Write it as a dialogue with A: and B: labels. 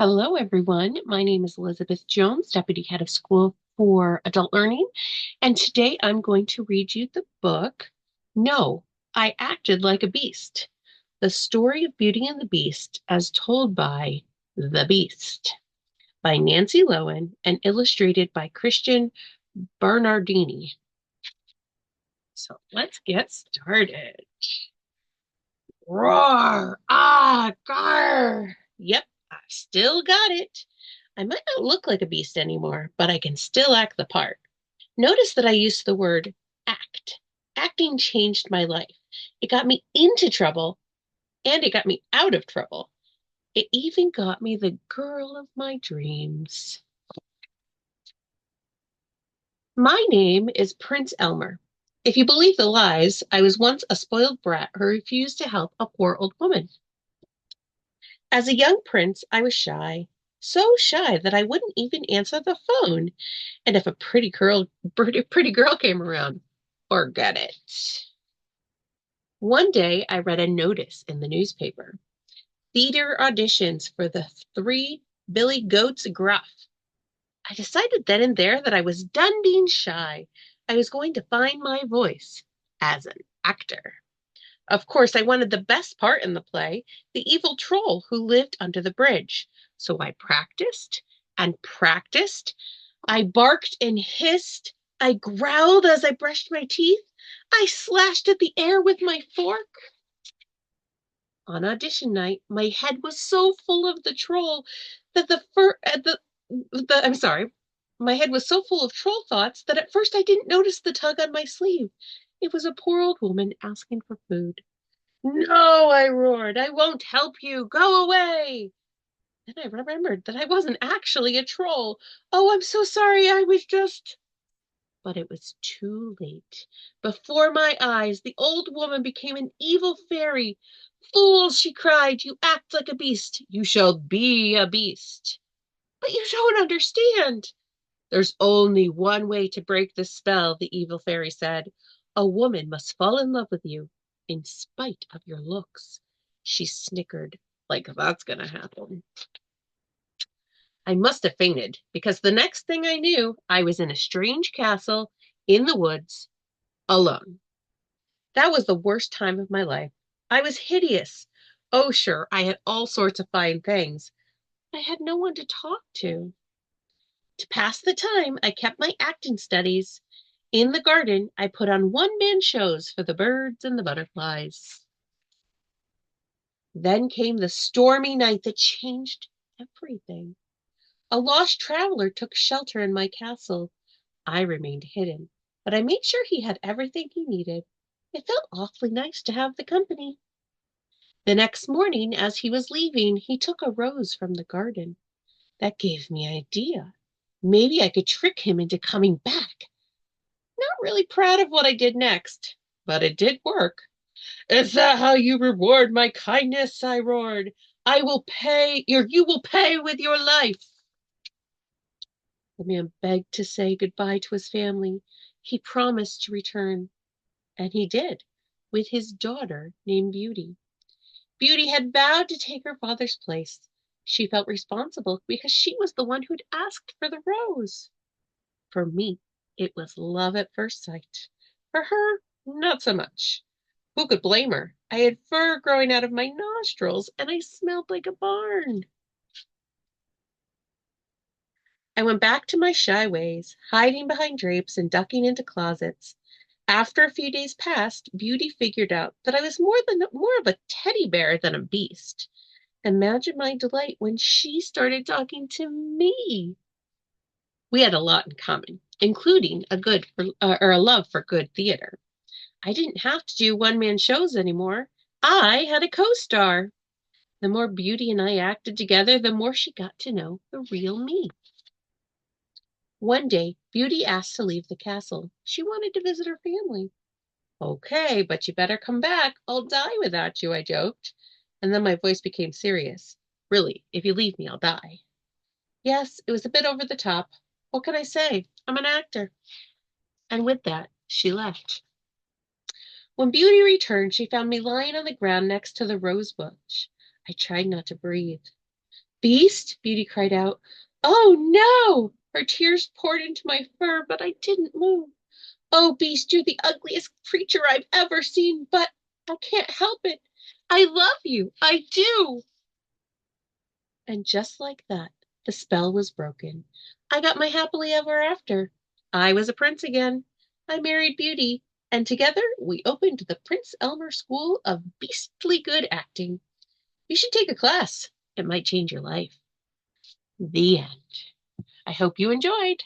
A: Hello, everyone. My name is Elizabeth Jones, Deputy Head of School for Adult Learning, and today I'm going to read you the book, No, I Acted Like a Beast, The Story of Beauty and the Beast as Told by The Beast by Nancy Loewen and illustrated by Christian Bernardini. So let's get started. Roar! Ah, gar! Yep, I still got it. I might not look like a beast anymore, but I can still act the part. Notice that I used the word act. Acting changed my life. It got me into trouble and it got me out of trouble. It even got me the girl of my dreams. My name is Prince Elmer. If you believe the lies, I was once a spoiled brat who refused to help a poor old woman. As a young prince, I was shy, so shy that I wouldn't even answer the phone. And if a pretty girl came around, forget it. One day I read a notice in the newspaper. Theater auditions for the three Billy Goats Gruff. I decided then and there that I was done being shy. I was going to find my voice as an actor. Of course, I wanted the best part in the play, the evil troll who lived under the bridge. So I practiced and practiced. I barked and hissed. I growled as I brushed my teeth. I slashed at the air with my fork. On audition night, my head was so full of the troll that I'm sorry, my head was so full of troll thoughts that at first I didn't notice the tug on my sleeve. It was a poor old woman asking for food. No, I roared. I won't help you. Go away. Then I remembered that I wasn't actually a troll. Oh, I'm so sorry. I was just. But it was too late. Before my eyes, the old woman became an evil fairy. Fools, she cried, you act like a beast. You shall be a beast. But you don't understand. There's only one way to break the spell, the evil fairy said. A woman must fall in love with you, in spite of your looks. She snickered, like that's gonna happen. I must have fainted, because the next thing I knew, I was in a strange castle in the woods, alone. That was the worst time of my life. I was hideous. Oh, sure, I had all sorts of fine things. I had no one to talk to. To pass the time, I kept my acting studies. In the garden, I put on one-man shows for the birds and the butterflies. Then came the stormy night that changed everything. A lost traveler took shelter in my castle. I remained hidden, but I made sure he had everything he needed. It felt awfully nice to have the company. The next morning, as he was leaving, he took a rose from the garden. That gave me an idea. Maybe I could trick him into coming back. Not really proud of what I did next, but it did work. Is that how you reward my kindness? I roared. I will pay, or you will pay with your life. The man begged to say goodbye to his family. He promised to return, and he did, with his daughter named Beauty. Beauty had vowed to take her father's place. She felt responsible because she was the one who'd asked for the rose. For me, it was love at first sight. For her, not so much. Who could blame her? I had fur growing out of my nostrils, and I smelled like a barn. I went back to my shy ways, hiding behind drapes and ducking into closets. After a few days passed, Beauty figured out that I was more of a teddy bear than a beast. Imagine my delight when she started talking to me. We had a lot in common, including a love for good theater. I didn't have to do one-man shows anymore. I had a co-star. The more Beauty and I acted together, the more she got to know the real me. One day, Beauty asked to leave the castle. She wanted to visit her family. Okay, but you better come back. I'll die without you, I joked. And then my voice became serious. Really, if you leave me, I'll die. Yes, it was a bit over the top. What can I say? I'm an actor. And with that, she left. When Beauty returned, she found me lying on the ground next to the rose bush. I tried not to breathe. Beast, Beauty cried out. Oh, no! Her tears poured into my fur, but I didn't move. Oh, Beast, you're the ugliest creature I've ever seen, but I can't help it. I love you. I do. And just like that, the spell was broken. I got my happily ever after. I was a prince again. I married Beauty, and together we opened the Prince Elmer School of Beastly Good Acting. You should take a class. It might change your life. The end. I hope you enjoyed.